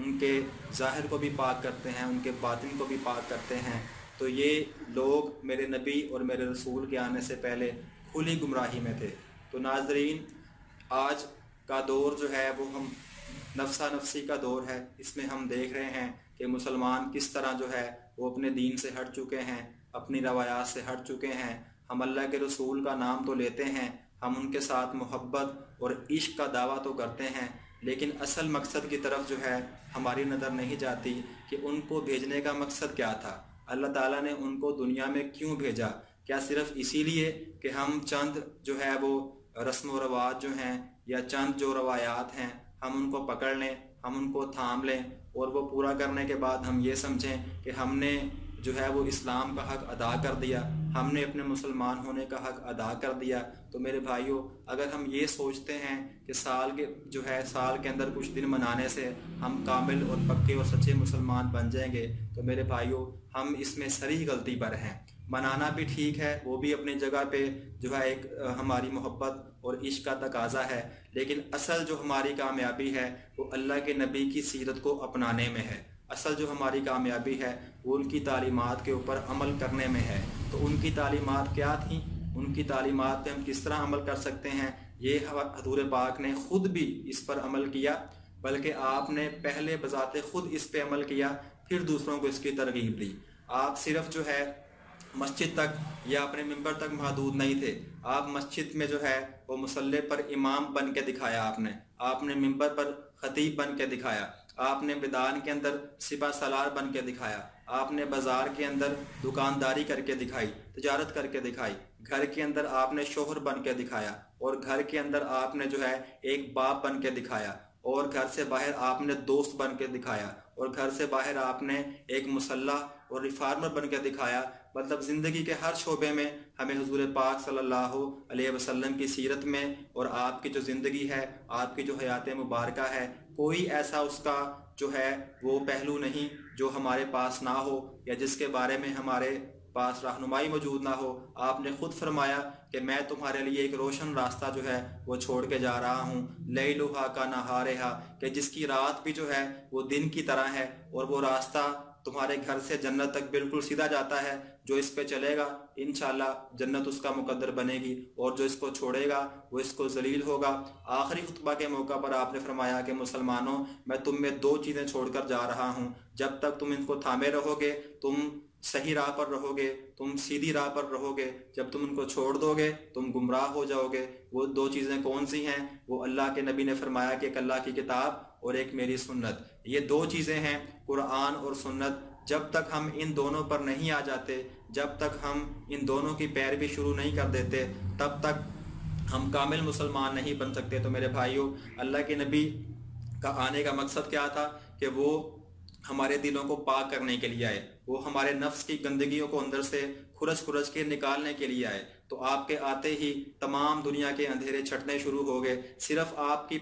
ان کے ظاہر کو بھی پاک کرتے ہیں، ان کے باطن کو بھی پاک کرتے ہیں، تو یہ لوگ میرے نبی اور میرے رسول کے آنے سے پہلے کھلی گمراہی میں تھے۔ تو ناظرین، آج کا دور جو ہے وہ ہم نفسا نفسی کا دور ہے۔ اس میں ہم دیکھ رہے ہیں کہ مسلمان کس طرح جو ہے وہ اپنے دین سے ہٹ چکے ہیں، اپنی روایات سے ہٹ چکے ہیں۔ ہم اللہ کے رسول کا نام تو لیتے ہیں، ہم ان کے ساتھ محبت اور عشق کا دعویٰ تو کرتے ہیں، لیکن اصل مقصد کی طرف جو ہے ہماری نظر نہیں جاتی کہ ان کو بھیجنے کا مقصد کیا تھا۔ اللہ تعالیٰ نے ان کو دنیا میں کیوں بھیجا؟ کیا صرف اسی لیے کہ ہم چند جو ہے وہ رسم و رواج جو ہیں یا چند جو روایات ہیں ہم ان کو پکڑ لیں، ہم ان کو تھام لیں، اور وہ پورا کرنے کے بعد ہم یہ سمجھیں کہ ہم نے جو ہے وہ اسلام کا حق ادا کر دیا، ہم نے اپنے مسلمان ہونے کا حق ادا کر دیا؟ تو میرے بھائیوں، اگر ہم یہ سوچتے ہیں کہ سال کے اندر کچھ دن منانے سے ہم کامل اور پکے اور سچے مسلمان بن جائیں گے، تو میرے بھائیوں ہم اس میں صریح غلطی پر ہیں۔ منانا بھی ٹھیک ہے، وہ بھی اپنی جگہ پہ جو ہے ایک ہماری محبت اور عشق کا تقاضا ہے، لیکن اصل جو ہماری کامیابی ہے وہ اللہ کے نبی کی سیرت کو اپنانے میں ہے۔ اصل جو ہماری کامیابی ہے وہ ان کی تعلیمات کے اوپر عمل کرنے میں ہے۔ تو ان کی تعلیمات کیا تھیں؟ ان کی تعلیمات پہ ہم کس طرح عمل کر سکتے ہیں؟ یہ حضور پاک نے خود بھی اس پر عمل کیا، بلکہ آپ نے پہلے بذات خود اس پہ عمل کیا، پھر دوسروں کو اس کی ترغیب دی۔ آپ صرف جو ہے مسجد تک یا اپنے ممبر تک محدود نہیں تھے، آپ مسجد میں جو ہے وہ مصلی پر امام بن کے دکھایا، آپ نے ممبر پر خطیب بن کے دکھایا، آپ نے میدان کے اندر سپہ سالار بن کے دکھایا، آپ نے بازار کے اندر دکانداری کر کے دکھائی، تجارت کر کے دکھائی، گھر کے اندر آپ نے شوہر بن کے دکھایا، اور گھر کے اندر آپ نے جو ہے ایک باپ بن کے دکھایا، اور گھر سے باہر آپ نے دوست بن کے دکھایا، اور گھر سے باہر آپ نے ایک مسلح اور ریفارمر بن کے دکھایا۔ مطلب زندگی کے ہر شعبے میں ہمیں حضور پاک صلی اللہ علیہ وسلم کی سیرت میں اور آپ کی جو زندگی ہے، آپ کی جو حیات مبارکہ ہے، کوئی ایسا اس کا جو ہے وہ پہلو نہیں جو ہمارے پاس نہ ہو یا جس کے بارے میں ہمارے پاس رہنمائی موجود نہ ہو۔ آپ نے خود فرمایا کہ میں تمہارے لیے ایک روشن راستہ جو ہے وہ چھوڑ کے جا رہا ہوں، لیلھا کا نہارھا، کہ جس کی رات بھی جو ہے وہ دن کی طرح ہے، اور وہ راستہ تمہارے گھر سے جنت تک بالکل سیدھا جاتا ہے۔ جو اس پہ چلے گا انشاءاللہ جنت اس کا مقدر بنے گی، اور جو اس کو چھوڑے گا وہ اس کو ذلیل ہوگا۔ آخری خطبہ کے موقع پر آپ نے فرمایا کہ مسلمانوں، میں تم میں دو چیزیں چھوڑ کر جا رہا ہوں، جب تک تم ان کو تھامے رہو گے تم صحیح راہ پر رہو گے، تم سیدھی راہ پر رہو گے، جب تم ان کو چھوڑ دو گے تم گمراہ ہو جاؤ گے۔ وہ دو چیزیں کون سی ہیں؟ وہ اللہ کے نبی نے فرمایا کہ ایک اللہ کی کتاب اور ایک میری سنت، یہ دو چیزیں ہیں، قرآن اور سنت۔ جب تک ہم ان دونوں پر نہیں آ جاتے، جب تک ہم ان دونوں کی پیروی شروع نہیں کر دیتے، تب تک ہم کامل مسلمان نہیں بن سکتے۔ تو میرے بھائیوں، اللہ کے نبی کا آنے کا مقصد کیا تھا؟ کہ وہ ہمارے دلوں کو پاک کرنے کے لیے آئے، وہ ہمارے نفس کی گندگیوں کو اندر سے کھرچ کے نکالنے کے لیے آئے۔ تو آپ کے آتے ہی تمام دنیا کے اندھیرے چھٹنے شروع ہو گئے۔ صرف آپ کی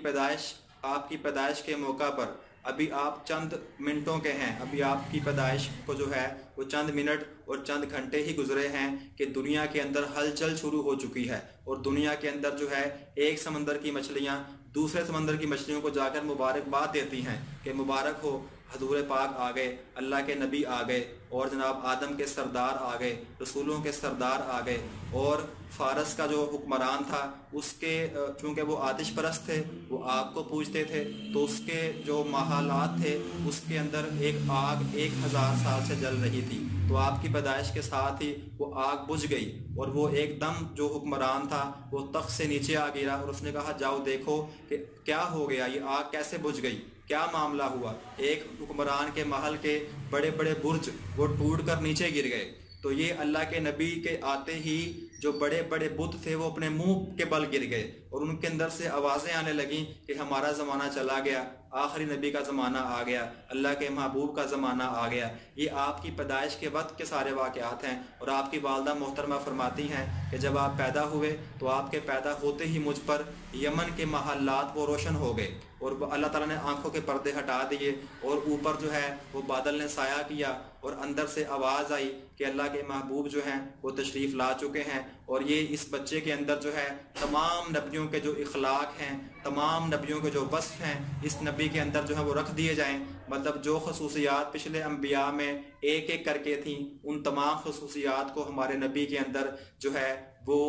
پیدائش کے موقع پر، ابھی آپ چند منٹوں کے ہیں، ابھی آپ کی پیدائش کو جو ہے وہ چند منٹ اور چند گھنٹے ہی گزرے ہیں کہ دنیا کے اندر ہلچل شروع ہو چکی ہے، اور دنیا کے اندر جو ہے ایک سمندر کی مچھلیاں دوسرے سمندر کی مچھلیوں کو جا کر مبارکباد دیتی ہیں کہ مبارک ہو، حضور پاک آ گئے، اللہ کے نبی آ گئے، اور جناب آدم کے سردار آ گئے، رسولوں کے سردار آ گئے۔ اور فارس کا جو حکمران تھا، اس کے چونکہ وہ آتش پرست تھے، وہ آگ کو پوجتے تھے، تو اس کے جو محلات تھے اس کے اندر ایک آگ 1000 سال سے جل رہی تھی۔ تو آپ کی پیدائش کے ساتھ ہی وہ آگ بجھ گئی، اور وہ ایک دم جو حکمران تھا وہ تخت سے نیچے آ گرا، اور اس نے کہا جاؤ دیکھو کہ کیا ہو گیا، یہ آگ کیسے بجھ گئی، کیا معاملہ ہوا۔ ایک حکمران کے محل کے بڑے بڑے برج وہ ٹوٹ کر نیچے گر گئے۔ تو یہ اللہ کے نبی کے آتے ہی جو بڑے بڑے بت تھے وہ اپنے منہ کے بل گر گئے، اور ان کے اندر سے آوازیں آنے لگیں کہ ہمارا زمانہ چلا گیا، آخری نبی کا زمانہ آ گیا، اللہ کے محبوب کا زمانہ آ گیا۔ یہ آپ کی پیدائش کے وقت کے سارے واقعات ہیں، اور آپ کی والدہ محترمہ فرماتی ہیں کہ جب آپ پیدا ہوئے تو آپ کے پیدا ہوتے ہی مجھ پر یمن کے محلات وہ روشن ہو گئے۔ اور اللہ تعالیٰ نے آنکھوں کے پردے ہٹا دیے اور اوپر جو ہے وہ بادل نے سایہ کیا اور اندر سے آواز آئی کہ اللہ کے محبوب جو ہیں وہ تشریف لا چکے ہیں، اور یہ اس بچے کے اندر جو ہے تمام نبیوں کے جو اخلاق ہیں، تمام نبیوں کے جو وصف ہیں اس نبی کے اندر جو ہے وہ رکھ دیے جائیں۔ مطلب جو خصوصیات پچھلے انبیاء میں ایک ایک کر کے تھیں، ان تمام خصوصیات کو ہمارے نبی کے اندر جو ہے وہ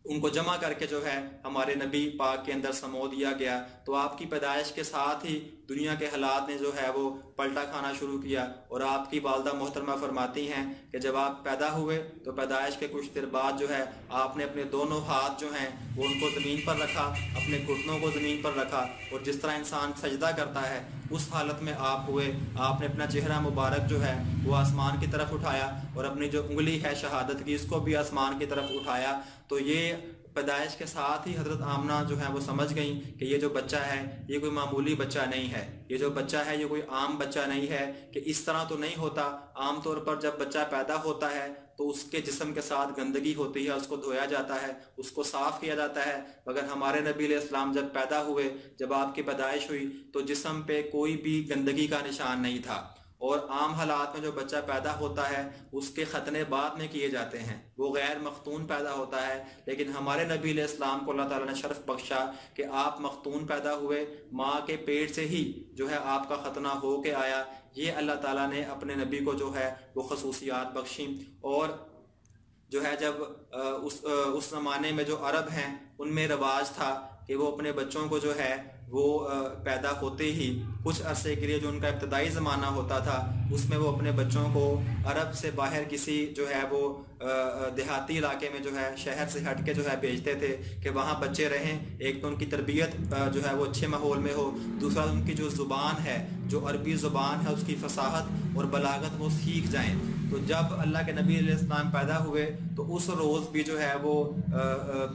ان کو جمع کر کے جو ہے ہمارے نبی پاک کے اندر سمو دیا گیا۔ تو آپ کی پیدائش کے ساتھ ہی دنیا کے حالات نے جو ہے وہ پلٹا کھانا شروع کیا، اور آپ کی والدہ محترمہ فرماتی ہیں کہ جب آپ پیدا ہوئے تو پیدائش کے کچھ دیر بعد جو ہے آپ نے اپنے دونوں ہاتھ جو ہیں وہ ان کو زمین پر رکھا، اپنے گھٹنوں کو زمین پر رکھا، اور جس طرح انسان سجدہ کرتا ہے اس حالت میں آپ ہوئے۔ آپ نے اپنا چہرہ مبارک جو ہے وہ آسمان کی طرف اٹھایا، اور اپنی جو انگلی ہے شہادت کی اس کو بھی آسمان کی طرف اٹھایا۔ تو یہ پیدائش کے ساتھ ہی حضرت آمنہ جو ہے وہ سمجھ گئیں کہ یہ جو بچہ ہے یہ کوئی معمولی بچہ نہیں ہے، یہ جو بچہ ہے یہ کوئی عام بچہ نہیں ہے، کہ اس طرح تو نہیں ہوتا۔ عام طور پر جب بچہ پیدا ہوتا ہے تو اس کے جسم کے ساتھ گندگی ہوتی ہے، اس کو دھویا جاتا ہے، اس کو صاف کیا جاتا ہے، مگر ہمارے نبی علیہ السلام جب پیدا ہوئے، جب آپ کی پیدائش ہوئی تو جسم پہ کوئی بھی گندگی کا نشان نہیں تھا۔ اور عام حالات میں جو بچہ پیدا ہوتا ہے اس کے ختنے بعد میں کیے جاتے ہیں، وہ غیر مختون پیدا ہوتا ہے، لیکن ہمارے نبی علیہ السلام کو اللہ تعالیٰ نے شرف بخشا کہ آپ مختون پیدا ہوئے، ماں کے پیٹ سے ہی جو ہے آپ کا ختنہ ہو کے آیا۔ یہ اللہ تعالیٰ نے اپنے نبی کو جو ہے وہ خصوصیات بخشیں۔ اور جو ہے جب اس زمانے میں جو عرب ہیں ان میں رواج تھا کہ وہ اپنے بچوں کو جو ہے وہ پیدا ہوتے ہی کچھ عرصے کے لیے جو ان کا ابتدائی زمانہ ہوتا تھا اس میں وہ اپنے بچوں کو عرب سے باہر کسی جو ہے وہ دیہاتی علاقے میں جو ہے شہر سے ہٹ کے جو ہے بھیجتے تھے کہ وہاں بچے رہیں، ایک تو ان کی تربیت جو ہے وہ اچھے ماحول میں ہو، دوسرا ان کی جو زبان ہے، جو عربی زبان ہے، اس کی فصاحت اور بلاغت وہ سیکھ جائیں۔ تو جب اللہ کے نبی علیہ السلام پیدا ہوئے تو اس روز بھی جو ہے وہ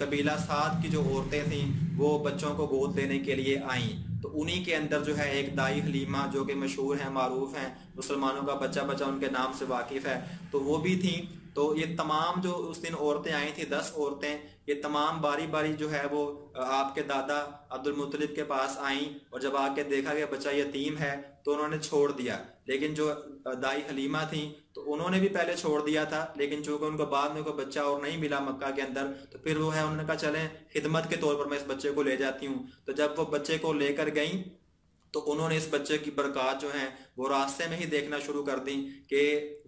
قبیلہ سعد کی جو عورتیں تھیں وہ بچوں کو گود لینے کے لیے آئیں۔ تو انہی کے اندر جو ہے ایک دائی حلیمہ جو کہ مشہور ہیں، معروف ہیں، مسلمانوں کا بچہ بچہ ان کے نام سے واقف ہے، تو وہ بھی تھیں۔ تو یہ تمام جو اس دن عورتیں آئی تھیں 10 عورتیں، یہ تمام باری باری جو ہے وہ آپ کے دادا عبد المطلب کے پاس آئیں، اور جب آ کے دیکھا کہ بچہ یتیم ہے تو انہوں نے چھوڑ دیا۔ لیکن جو دائی حلیمہ تھیں تو انہوں نے بھی پہلے چھوڑ دیا تھا، لیکن چونکہ ان کو بعد میں کوئی بچہ اور نہیں ملا مکہ کے اندر، تو پھر وہ ہے انہوں نے کہا چلیں خدمت کے طور پر میں اس بچے کو لے جاتی ہوں۔ تو جب وہ بچے کو لے کر گئیں تو انہوں نے اس بچے کی برکات جو ہیں وہ راستے میں ہی دیکھنا شروع کر دیں کہ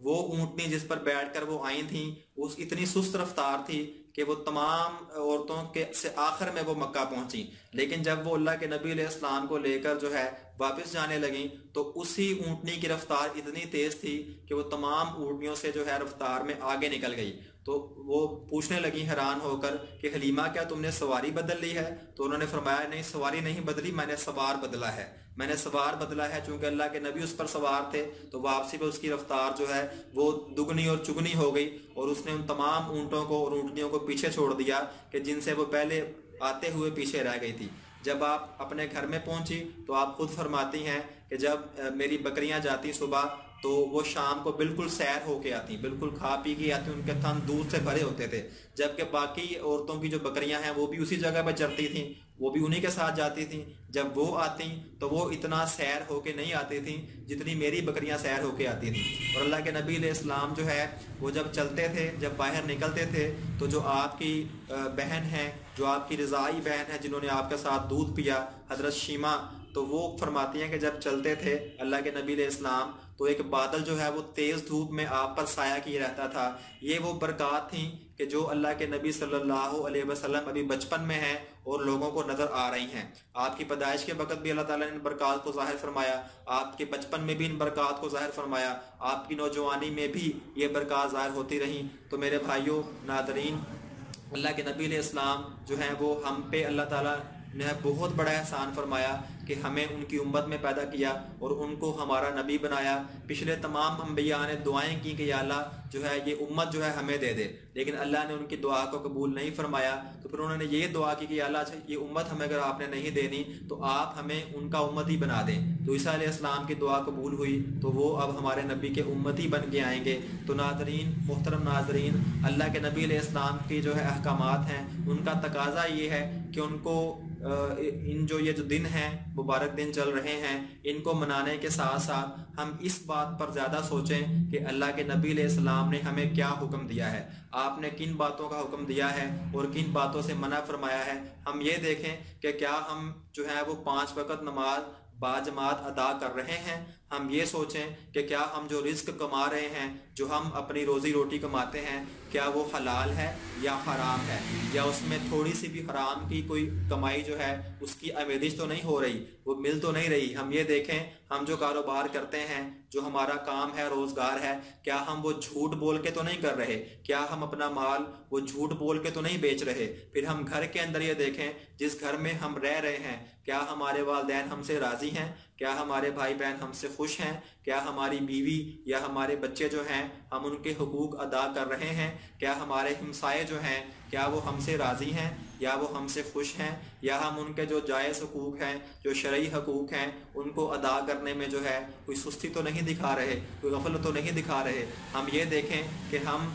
وہ اونٹنی جس پر بیٹھ کر وہ آئی تھیں اس اتنی سست رفتار تھی کہ وہ تمام عورتوں کے سے آخر میں وہ مکہ پہنچیں۔ لیکن جب وہ اللہ کے نبی علیہ السلام کو لے کر جو ہے واپس جانے لگیں تو اسی اونٹنی کی رفتار اتنی تیز تھی کہ وہ تمام اونٹنیوں سے جو ہے رفتار میں آگے نکل گئی۔ تو وہ پوچھنے لگی حیران ہو کر کہ حلیمہ کیا تم نے سواری بدل لی ہے؟ تو انہوں نے فرمایا نہیں، سواری نہیں بدلی، میں نے سوار بدلا ہے، میں نے سوار بدلا ہے۔ چونکہ اللہ کے نبی اس پر سوار تھے تو واپسی پہ اس کی رفتار جو ہے وہ دگنی اور چگنی ہو گئی، اور اس نے ان تمام اونٹوں کو اور اونٹنیوں کو پیچھے چھوڑ دیا کہ جن سے وہ پہلے آتے ہوئے پیچھے رہ گئی تھی۔ جب آپ اپنے گھر میں پہنچی تو آپ خود فرماتی ہیں کہ جب میری بکریاں جاتی صبح تو وہ شام کو بالکل سیر ہو کے آتی، بالکل کھا پی کے آتی، ان کے تھن دودھ سے بھرے ہوتے تھے، جبکہ باقی عورتوں کی جو بکریاں ہیں وہ بھی اسی جگہ پہ چرتی تھیں، وہ بھی انہی کے ساتھ جاتی تھیں۔ جب وہ آتی تو وہ اتنا سیر ہو کے نہیں آتی تھیں جتنی میری بکریاں سیر ہو کے آتی تھیں۔ اور اللہ کے نبی علیہ السلام جو ہے وہ جب چلتے تھے، جب باہر نکلتے تھے تو جو آپ کی بہن ہیں، جو آپ کی رضائی بہن ہے جنہوں نے آپ کے ساتھ دودھ پیا، حضرت شیمہ، تو وہ فرماتی ہیں کہ جب چلتے تھے اللہ کے نبی علیہ السلام تو ایک بادل جو ہے وہ تیز دھوپ میں آپ پر سایہ کیے رہتا تھا۔ یہ وہ برکات تھیں کہ جو اللہ کے نبی صلی اللہ علیہ وسلم ابھی بچپن میں ہیں اور لوگوں کو نظر آ رہی ہیں۔ آپ کی پیدائش کے وقت بھی اللہ تعالیٰ نے ان برکات کو ظاہر فرمایا، آپ کے بچپن میں بھی ان برکات کو ظاہر فرمایا، آپ کی نوجوانی میں بھی یہ برکات ظاہر ہوتی رہیں۔ تو میرے بھائیوں ناظرین، اللہ کے نبی علیہ السلام جو ہیں وہ ہم پہ اللہ تعالیٰ نے بہت بڑا احسان فرمایا کہ ہمیں ان کی امت میں پیدا کیا اور ان کو ہمارا نبی بنایا۔ پچھلے تمام انبیاء نے دعائیں کی کہ یا اللہ جو ہے یہ امت جو ہے ہمیں دے دے، لیکن اللہ نے ان کی دعا کو قبول نہیں فرمایا۔ تو پھر انہوں نے یہ دعا کی کہ یا اللہ یہ امت ہمیں اگر آپ نے نہیں دینی تو آپ ہمیں ان کا امتی بنا دیں۔ تو عیسیٰ علیہ السلام کی دعا قبول ہوئی تو وہ اب ہمارے نبی کے امتی بن کے آئیں گے۔ تو ناظرین، محترم ناظرین، اللہ کے نبی علیہ السلام کی جو ہے احکامات ہیں ان کا تقاضا یہ ہے کہ ان کو ان جو دن ہیں مبارک دن چل رہے ہیں، ان کو منانے کے ساتھ ساتھ ہم اس بات پر زیادہ سوچیں کہ اللہ کے نبی علیہ السلام نے ہمیں کیا حکم دیا ہے، آپ نے کن باتوں کا حکم دیا ہے اور کن باتوں سے منع فرمایا ہے۔ ہم یہ دیکھیں کہ کیا ہم جو ہے وہ 5 وقت نماز باجماعت ادا کر رہے ہیں۔ ہم یہ سوچیں کہ کیا ہم جو رزق کما رہے ہیں، جو ہم اپنی روزی روٹی کماتے ہیں، کیا وہ حلال ہے یا حرام ہے، یا اس میں تھوڑی سی بھی حرام کی کوئی کمائی جو ہے اس کی آمیزش تو نہیں ہو رہی، وہ مل تو نہیں رہی۔ ہم یہ دیکھیں ہم جو کاروبار کرتے ہیں، جو ہمارا کام ہے، روزگار ہے، کیا ہم وہ جھوٹ بول کے تو نہیں کر رہے، کیا ہم اپنا مال وہ جھوٹ بول کے تو نہیں بیچ رہے۔ پھر ہم گھر کے اندر یہ دیکھیں جس گھر میں ہم رہ رہے ہیں، کیا ہمارے والدین ہم سے راضی ہیں، کیا ہمارے بھائی بہن ہم سے خوش ہیں، کیا ہماری بیوی یا ہمارے بچے جو ہیں ہم ان کے حقوق ادا کر رہے ہیں، کیا ہمارے ہمسائے جو ہیں کیا وہ ہم سے راضی ہیں یا وہ ہم سے خوش ہیں، یا ہم ان کے جو جائز حقوق ہیں، جو شرعی حقوق ہیں، ان کو ادا کرنے میں جو ہے کوئی سستی تو نہیں دکھا رہے، کوئی غفلت تو نہیں دکھا رہے۔ ہم یہ دیکھیں کہ ہم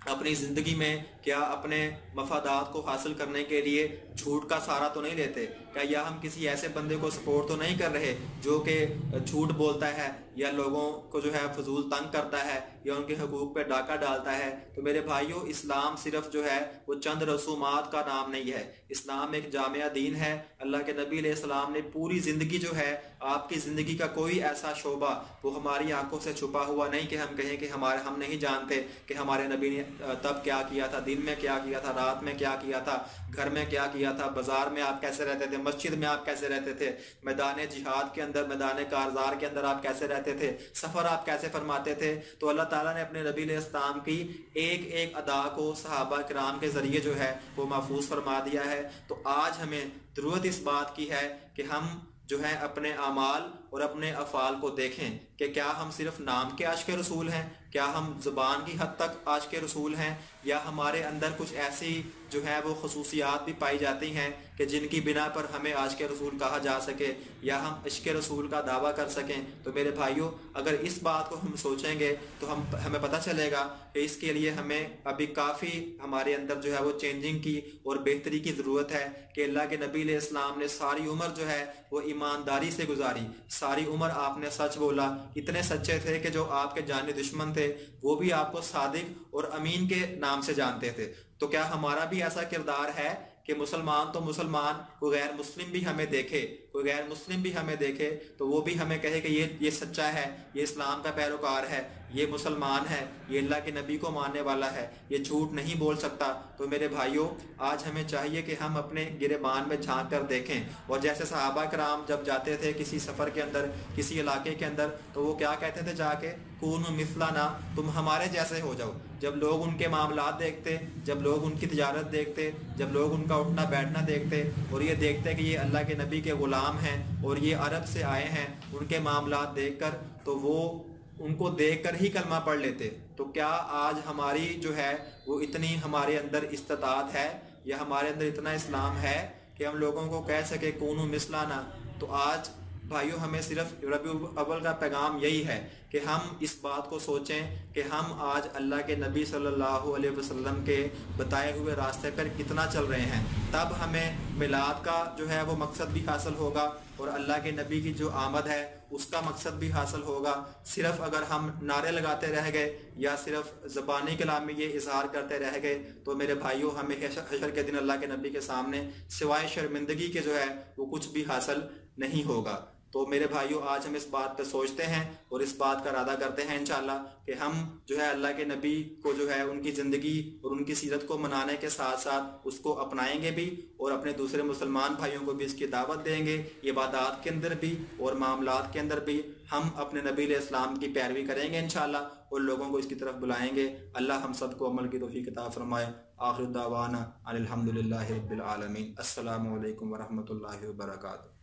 اپنی زندگی میں کیا اپنے مفادات کو حاصل کرنے کے لیے جھوٹ کا سہارا تو نہیں لیتے، کیا یا ہم کسی ایسے بندے کو سپورٹ تو نہیں کر رہے جو کہ جھوٹ بولتا ہے یا لوگوں کو جو ہے فضول تنگ کرتا ہے یا ان کے حقوق پہ ڈاکہ ڈالتا ہے۔ تو میرے بھائیوں، اسلام صرف جو ہے وہ چند رسومات کا نام نہیں ہے، اسلام ایک جامعہ دین ہے۔ اللہ کے نبی علیہ السلام نے پوری زندگی جو ہے، آپ کی زندگی کا کوئی ایسا شعبہ وہ ہماری آنکھوں سے چھپا ہوا نہیں کہ ہم کہیں کہ ہم نہیں جانتے کہ ہمارے نبی نے تب کیا کیا تھا، دن میں کیا کیا تھا، رات میں کیا کیا تھا، گھر میں کیا کیا تھا، بازار میں آپ کیسے رہتے تھے، مسجد میں آپ کیسے رہتے تھے، میدان جہاد کے اندر، میدان کارزار کے اندر آپ کیسے رہتے تھے، سفر آپ کیسے فرماتے تھے۔ تو اللہ تعالیٰ نے اپنے نبی علیہ السلام کی ایک ایک ادا کو صحابہ کرام کے ذریعے جو ہے وہ محفوظ فرما دیا ہے۔ تو آج ہمیں ضرورت اس بات کی ہے کہ ہم جو ہے اپنے اعمال اور اپنے افعال کو دیکھیں کہ کیا ہم صرف نام کے عاشق رسول ہیں، کیا ہم زبان کی حد تک عاشق رسول ہیں، یا ہمارے اندر کچھ ایسی جو ہے وہ خصوصیات بھی پائی جاتی ہیں کہ جن کی بنا پر ہمیں عاشق رسول کہا جا سکے یا ہم عشق رسول کا دعویٰ کر سکیں۔ تو میرے بھائیوں، اگر اس بات کو ہم سوچیں گے تو ہمیں پتہ چلے گا کہ اس کے لیے ہمیں ابھی کافی ہمارے اندر جو ہے وہ چینجنگ کی اور بہتری کی ضرورت ہے کہ اللہ کے نبی علیہ السلام نے ساری عمر جو ہے وہ ایمانداری سے گزاری، ساری عمر آپ نے سچ بولا، اتنے سچے تھے کہ جو آپ کے جانی دشمن تھے وہ بھی آپ کو صادق اور امین کے نام سے جانتے تھے۔ تو کیا ہمارا بھی ایسا کردار ہے کہ مسلمان تو مسلمان، کوئی غیر مسلم بھی ہمیں دیکھے، کوئی غیر مسلم بھی ہمیں دیکھے تو وہ بھی ہمیں کہے کہ یہ سچا ہے، یہ اسلام کا پیروکار ہے، یہ مسلمان ہے، یہ اللہ کے نبی کو ماننے والا ہے، یہ جھوٹ نہیں بول سکتا۔ تو میرے بھائیوں، آج ہمیں چاہیے کہ ہم اپنے گریبان میں جھانک کر دیکھیں، اور جیسے صحابہ کرام جب جاتے تھے کسی سفر کے اندر، کسی علاقے کے اندر، تو وہ کیا کہتے تھے جا کے، کونوا مثلنا، تم ہمارے جیسے ہو جاؤ۔ جب لوگ ان کے معاملات دیکھتے، جب لوگ ان کی تجارت دیکھتے، جب لوگ ان کا اٹھنا بیٹھنا دیکھتے اور یہ دیکھتے کہ یہ اللہ کے نبی کے غلام ہیں اور یہ عرب سے آئے ہیں، ان کے معاملات دیکھ کر تو وہ ان کو دیکھ کر ہی کلمہ پڑھ لیتے۔ تو کیا آج ہماری جو ہے وہ اتنی ہمارے اندر استطاعت ہے یا ہمارے اندر اتنا اسلام ہے کہ ہم لوگوں کو کہہ سکے کونوا مثلنا؟ تو آج بھائیوں، ہمیں صرف ربیع الاول کا پیغام یہی ہے کہ ہم اس بات کو سوچیں کہ ہم آج اللہ کے نبی صلی اللہ علیہ وسلم کے بتائے ہوئے راستے پر کتنا چل رہے ہیں۔ تب ہمیں میلاد کا جو ہے وہ مقصد بھی حاصل ہوگا اور اللہ کے نبی کی جو آمد ہے اس کا مقصد بھی حاصل ہوگا۔ صرف اگر ہم نعرے لگاتے رہ گئے یا صرف زبانی کلام میں یہ اظہار کرتے رہ گئے تو میرے بھائیوں، ہمیں حشر کے دن اللہ کے نبی کے سامنے سوائے شرمندگی کے جو ہے وہ کچھ بھی حاصل نہیں ہوگا۔ تو میرے بھائیوں، آج ہم اس بات پہ سوچتے ہیں اور اس بات کا ارادہ کرتے ہیں انشاءاللہ کہ ہم جو ہے اللہ کے نبی کو جو ہے ان کی زندگی اور ان کی سیرت کو منانے کے ساتھ ساتھ اس کو اپنائیں گے بھی، اور اپنے دوسرے مسلمان بھائیوں کو بھی اس کی دعوت دیں گے۔ عبادات کے اندر بھی اور معاملات کے اندر بھی ہم اپنے نبی علیہ السلام کی پیروی کریں گے انشاءاللہ، اور لوگوں کو اس کی طرف بلائیں گے۔ اللہ ہم سب کو عمل کی توفیق عطا فرمائے۔ آخر دعوانا ان الحمدللہ رب العالمین۔ السلام علیکم ورحمۃ اللہ وبرکاتہ۔